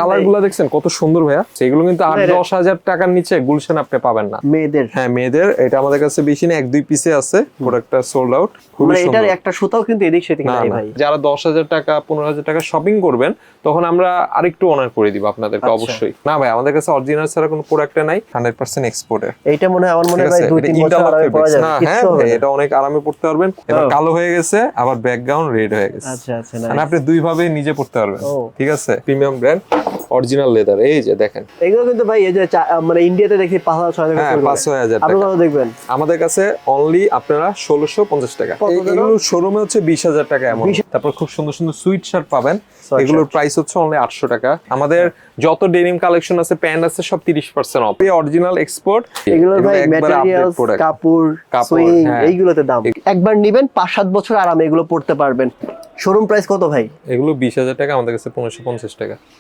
Colour গুলা দেখছেন কত সুন্দর ভাইয়া, সেগুলো কিন্তু 8-10 হাজার টাকার নিচে গুলশান আপনি পাবেন না। মেয়েদের, হ্যাঁ মেয়েদের, এটা আমাদের কাছে বেশি না, 1-2 পিসে আছে, প্রোডাক্টটা সোল্ড আউট। মানে এটার একটা সুতাও কিন্তু এদিক সেদিক নাই ভাই। যারা 10,000 টাকা 15,000 টাকা শপিং করবেন তখন আমরা আরেকটু অনার করে দিব আপনাদেরকে অবশ্যই। না ভাই আমাদের কাছে অরিজিনাল ছাড়া কোনো প্রোডাক্ট নাই, 100% এক্সপোর্টের। এইটা মনে হয় আমার মনে হয় ভাই 2-3 বছর আরামে পরা যাবে, হ্যাঁ কিছু হবে না। এটা অনেক আরামে পড়তে পারবেন। এবার কালো হয়ে গেছে, আবার ব্যাকগ্রাউন্ড রেড হয়ে গেছে। আচ্ছা আচ্ছা, মানে আপনি দুই ভাবে নিজে পড়তে পারবেন। ও। ঠিক আছে, প্রিমিয়াম ব্র্যান্ড, অরিজিনাল লেদার। এই যে দেখেন এগুলো কিন্তু ভাই এই যে মানে ইন্ডিয়াতে দেখি 5,000-6,000 টাকা। হ্যাঁ 5-6 হাজার আপনি টাকা। কত দেখবেন? আমাদের কাছে অনলি আপনারা 1650 টাকা। এগুলো শোরুমে হচ্ছে 20,000 টাকা এমন। তারপর খুব সুন্দর সুন্দর সুইট শার্ট পাবেন, এগুলোর প্রাইস হচ্ছে অনলি 800 টাকা। আমাদের যত ডেনিম কালেকশন আছে, প্যান্ট আছে, সব 30% অফ। এই অরিজিনাল এক্সপোর্ট, এগুলোর ভাই ম্যাটেরিয়ালস, কাপড়, সুইং, এইগুলোতে দাম। একবার নেবেন 5-7 বছর আরামে এগুলো পড়তে পারবেন। শোরুম প্রাইস কত ভাই? এগুলো 20,000 টাকা, আমাদের কাছে 1550 টাকা।